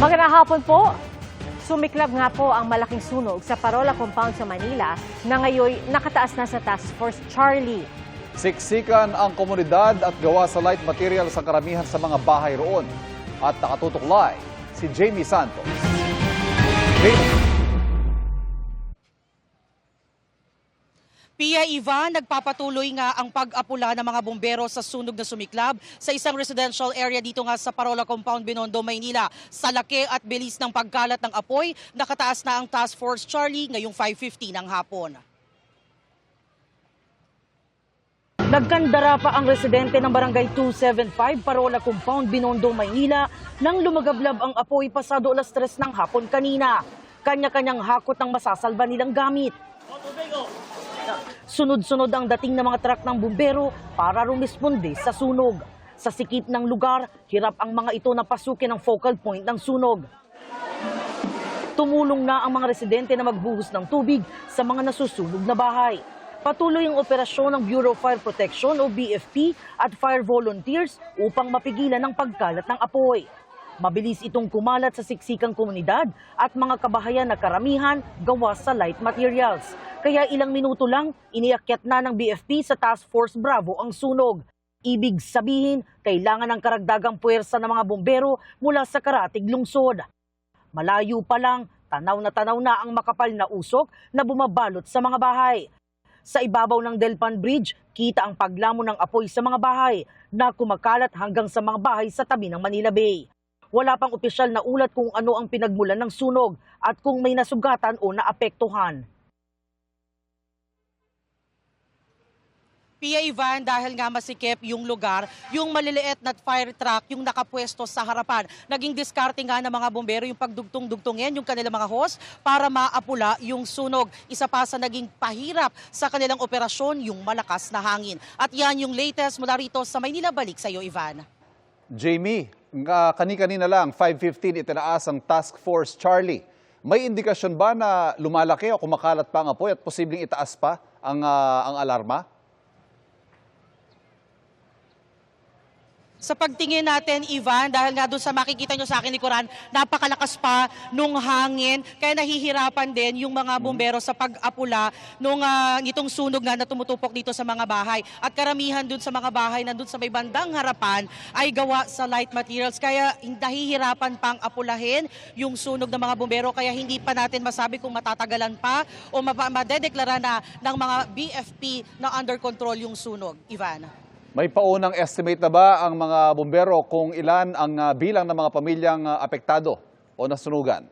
Magandang hapon po. Sumiklab nga po ang malaking sunog sa Parola Compound sa Manila na ngayon nakataas na sa Task Force Charlie. Siksikan ang komunidad at gawa sa light material sa karamihan sa mga bahay roon. At nakatutok live si Jamie Santos. Jamie. Pia Ivan, nagpapatuloy nga ang pag-apula ng mga bumbero sa sunog na sumiklab sa isang residential area dito nga sa Parola Compound, Binondo, Maynila. Sa laki at bilis ng pagkalat ng apoy, nakataas na ang Task Force Charlie ngayong 5:50 ng hapon. Nagkandara pa ang residente ng Barangay 275, Parola Compound, Binondo, Maynila nang lumagablab ang apoy pasado alas 3 ng hapon kanina. Kanya-kanyang hakot ang masasalba nilang gamit. Sunod-sunod ang dating ng mga truck ng bumbero para rumisponde sa sunog. Sa sikip ng lugar, hirap ang mga ito na pasukin ang focal point ng sunog. Tumulong na ang mga residente na magbuhos ng tubig sa mga nasusunog na bahay. Patuloy ang operasyon ng Bureau of Fire Protection o BFP at fire volunteers upang mapigilan ang pagkalat ng apoy. Mabilis itong kumalat sa siksikang komunidad at mga kabahayan na karamihan gawa sa light materials. Kaya ilang minuto lang, iniakyat na ng BFP sa Task Force Bravo ang sunog. Ibig sabihin, kailangan ng karagdagang puwersa ng mga bumbero mula sa karatig lungsod. Malayo pa lang, tanaw na ang makapal na usok na bumabalot sa mga bahay. Sa ibabaw ng Delpan Bridge, kita ang paglamon ng apoy sa mga bahay na kumakalat hanggang sa mga bahay sa tabi ng Manila Bay. Wala pang opisyal na ulat kung ano ang pinagmulan ng sunog at kung may nasugatan o naapektuhan. Pia Ivan, dahil nga masikip yung lugar, yung maliliit na fire truck, yung nakapwesto sa harapan, naging diskarte nga ng mga bumbero yung pagdugtong-dugtongin yung kanilang mga hose para maapula yung sunog. Isa pa sa naging pahirap sa kanilang operasyon, yung malakas na hangin. At yan yung latest mula rito sa Maynila. Balik sa iyo, Ivan. Jamie, kani-kanina lang, 5:15 itinaas ang Task Force Charlie. May indikasyon ba na lumalaki o kumakalat pa ang apoy at posibleng itaas pa ang alarma? Sa pagtingin natin, Ivan, dahil nga doon sa makikita nyo sa akin likuran, napakalakas pa nung hangin. Kaya nahihirapan din yung mga bumbero sa pag-apula nung itong sunog nga na tumutupok dito sa mga bahay. At karamihan doon sa mga bahay na doon sa may bandang harapan ay gawa sa light materials. Kaya nahihirapan pang apulahin yung sunog ng mga bumbero. Kaya hindi pa natin masabi kung matatagalan pa o madedeklara na ng mga BFP na under control yung sunog. Ivan. May paunang estimate na ba ang mga bumbero kung ilan ang bilang ng mga pamilyang apektado o nasunugan?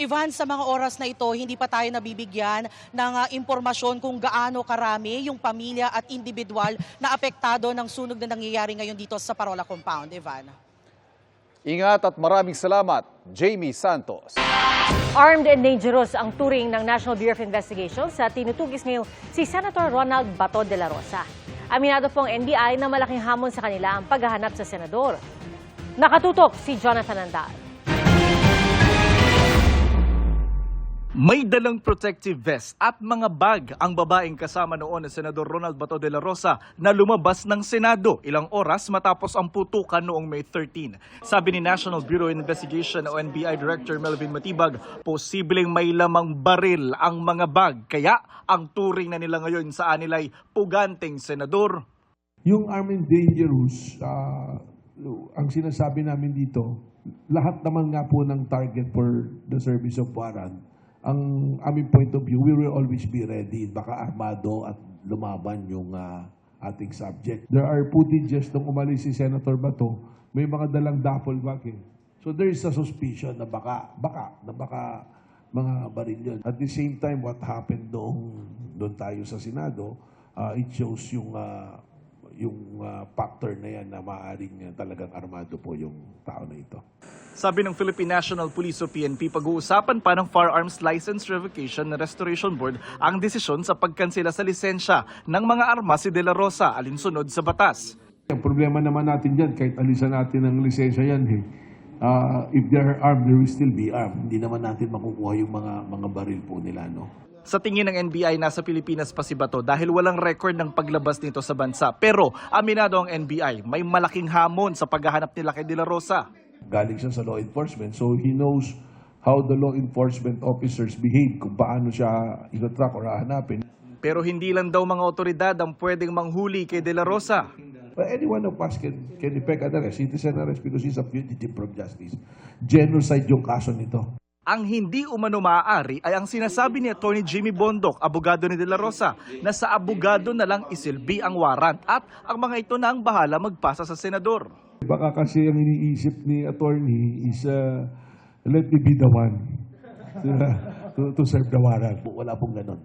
Ivan, sa mga oras na ito, hindi pa tayo nabibigyan ng impormasyon kung gaano karami yung pamilya at individual na apektado ng sunog na nangyayari ngayon dito sa Parola Compound. Ivan. Ingat at maraming salamat, Jamie Santos. Armed and dangerous ang turing ng National Bureau of Investigation sa tinutugis ngayon si Senator Ronald Bato de la Rosa. Aminado pong NBI na malaking hamon sa kanila ang paghahanap sa senador. Nakatutok si Jonathan Andal. May dalang protective vest at mga bag ang babaeng kasama noon ni Senador Ronald Bato de la Rosa na lumabas ng Senado ilang oras matapos ang putukan noong May 13. Sabi ni National Bureau of Investigation o NBI Director Melvin Matibag, posibleng may lamang baril ang mga bag. Kaya ang turing na nila ngayon sa anilay puganteng senador. Yung armed and dangerous, ang sinasabi namin dito, lahat naman nga po ng target for the service of warrant. Ang aming point of view, we will always be ready. Baka armado at lumaban yung ating subject. There are footages nung umalis si Senator Bato, may mga dalang duffel bag eh. So there is a suspicion na baka mga baril yun. At the same time, what happened doon tayo sa Senado, it shows yung factor na yan na maaaring talagang armado po yung tao na ito. Sabi ng Philippine National Police o PNP, pag-uusapan pa ng Firearms License Revocation and Restoration Board ang desisyon sa pagkansela sa lisensya ng mga armas si De La Rosa alinsunod sa batas. Ang problema naman natin dyan, kahit alisan natin ang lisensya yan, if they are armed, they will still be armed. Hindi naman natin makukuha yung mga baril po nila, no? Sa tingin ng NBI, nasa Pilipinas pa si Bato dahil walang record ng paglabas nito sa bansa. Pero aminado ang NBI, may malaking hamon sa paghahanap nila kay De La Rosa. Galing siya sa law enforcement, so he knows how the law enforcement officers behave, kung paano siya ino-track or hahanapin. Pero hindi lang daw mga otoridad ang pwedeng manghuli kay De La Rosa. But any one of us can effect an arrest, citizen arrest, because he's a fugitive from justice. Genocide yung kaso nito. Ang hindi umano maaari ay ang sinasabi ni Atty. Jimmy Bondoc, abogado ni De La Rosa, na sa abogado na lang isilbi ang warrant at ang mga ito na ang bahala magpasa sa senador. Baka kasi ang iniisip ni attorney is, let me be the one to serve the warrant. Wala pong ganon.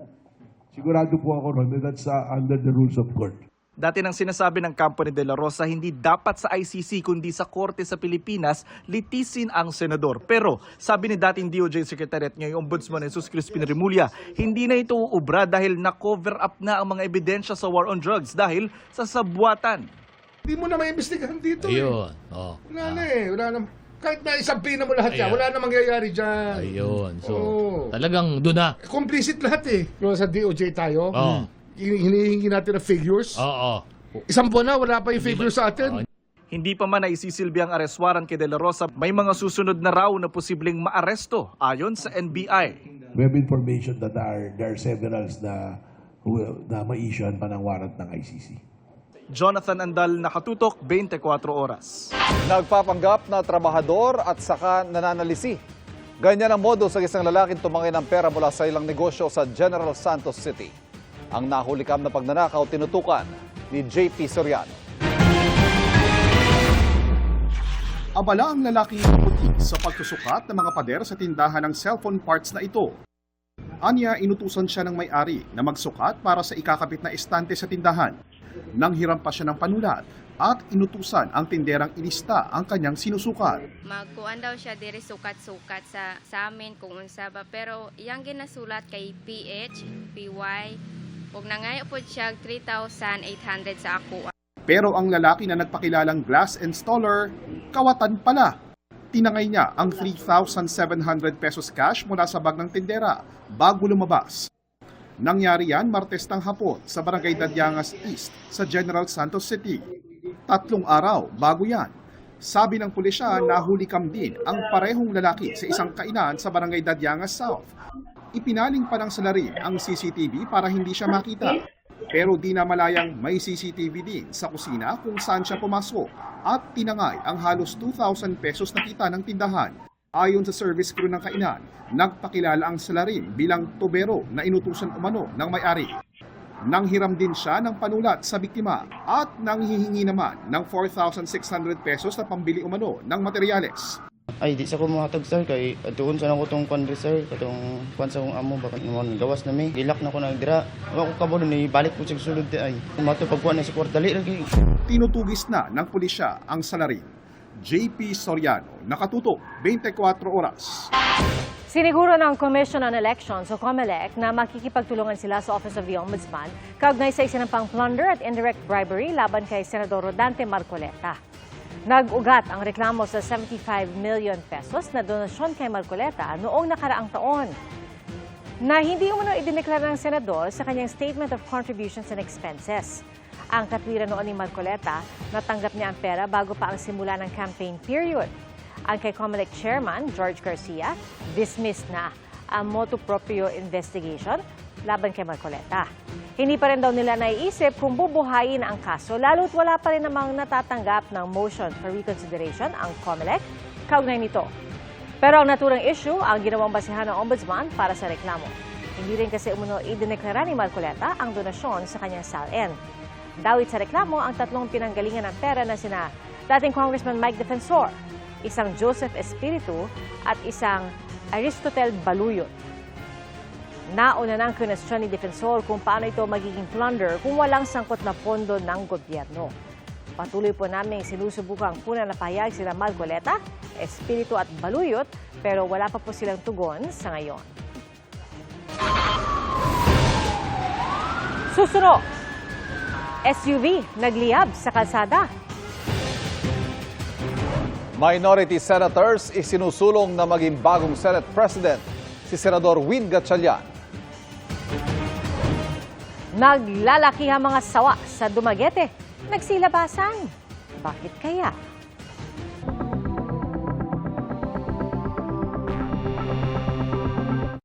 Sigurado po ako ron that that's under the rules of court. Dati nang sinasabi ng kampo ni De La Rosa, hindi dapat sa ICC kundi sa korte sa Pilipinas litisin ang senador. Pero sabi ni dating DOJ Secretariat ngayong Ombudsman Jesus Crispin Remulla, hindi na ito uubra dahil na-cover up na ang mga ebidensya sa war on drugs dahil sa sabwatan. Hindi mo na maimbestigahan dito. Ayun. Oh. Wala na eh. Wala na. Kahit na isampina mo lahat yan, Ayun. wala na mangyayari dyan. Ayun. So, Oo. talagang doon na. Complicit lahat eh. Pero sa DOJ tayo, Oo. hinihingi natin ng figures. Oo. Isang buwan na, wala pa yung figures sa atin. Hindi pa man naisisilbi ang arrest warrant kay De La Rosa, may mga susunod na raw na posibleng maaresto ayon sa NBI. We have information that there are severals na ma-issuean pa ng warrant ng ICC. Jonathan Andal, Nakatutok, 24 Oras. Nagpapanggap na trabahador at saka nananalisi. Ganyan ang modo sa isang lalaking tumangay ng pera mula sa ilang negosyo sa General Santos City. Ang nahulikam na pagnanakaw tinutukan ni JP Soriano. Abala ang lalaking puti sa pagsusukat ng mga pader sa tindahan ng cellphone parts na ito. Anya, inutusan siya ng may-ari na magsukat para sa ikakabit na estante sa tindahan. Nanghiram pa siya ng panulat at inutusan ang tinderang ilista ang kanyang sinusukat. Magkuan daw siya diri sukat-sukat sa amin kung unsa ba, pero iyang ginasulat kay PH, PY ug nangayo pod siya 3,800 sa ako. Pero ang lalaki na nagpakilalang glass installer, kawatan pala. Tinangay niya ang 3,700 pesos cash mula sa bag ng tindera bago lumabas. Nangyari yan Martes ng hapon sa Barangay Dadyangas East sa General Santos City. 3 araw bago yan. Sabi ng pulisya, nahulikam din ang parehong lalaki sa isang kainan sa Barangay Dadyangas South. Ipinaling pa ng salarin ang CCTV para hindi siya makita. Pero di na malayang may CCTV din sa kusina kung saan siya pumasok at tinangay ang halos 2,000 pesos na kita ng tindahan. Ayon sa service crew ng kainan, nagpakilala ang salarin bilang tubero na inutusan umano ng may-ari. Nanghiram din siya ng panulat sa biktima at nanghihingi naman ng 4,600 pesos na pambili umano ng materyales. Ay, di sa ko mahatag sir, kay atuon sa ko itong kwan sir, katong kwan sa kong amo, bakit naman gawas na mi. Gilak na ko na dira, ako kabalo ni balik po sa sulod di ay. Mato pagkuhan na sa kwartali lagi. Tinutugis na ng pulisya ang salarin. JP Soriano, Nakatutok, 24 Oras. Siniguro ng Commission on Elections o COMELEC na makikipagtulungan sila sa Office of the Ombudsman kaugnay sa isinampang plunder at indirect bribery laban kay Senador Rodante Marcoleta. Nag-ugat ang reklamo sa 75 million pesos na donasyon kay Marcoleta noong nakaraang taon na hindi umano idineklara ng senador sa kanyang Statement of Contributions and Expenses. Ang katwiran noon ni Marcoleta, natanggap niya ang pera bago pa ang simula ng campaign period. Ang kay COMELEC Chairman, George Garcia, dismissed na ang motu proprio investigation laban kay Marcoleta. Hindi pa rin daw nila naiisip kung bubuhayin ang kaso, lalo't wala pa rin namang natatanggap ng motion for reconsideration ang COMELEC kaugnay nito. Pero ang naturang issue ang ginawang basihan ng Ombudsman para sa reklamo. Hindi rin kasi umano idineklara ni Marcoleta ang donasyon sa kanyang SALN. Dawit sa reklamo ang 3 pinanggalingan ng pera na sina dating Congressman Mike Defensor, isang Joseph Espiritu at isang Aristotel Baluyot. Nauna nang kinwestiyon ni Defensor kung paano ito magiging plunder kung walang sangkot na pondo ng gobyerno. Patuloy po namin sinusubukang puna na pahayag sila Marcoleta, Espiritu at Baluyot pero wala pa po silang tugon sa ngayon. Susunod, SUV nagliyab sa kalsada. Minority senators isinusulong na maging bagong Senate President si Senador Win Gatchalian. Naglalaki ang mga sawa sa Dumaguete. Nagsilabasan. Bakit kaya?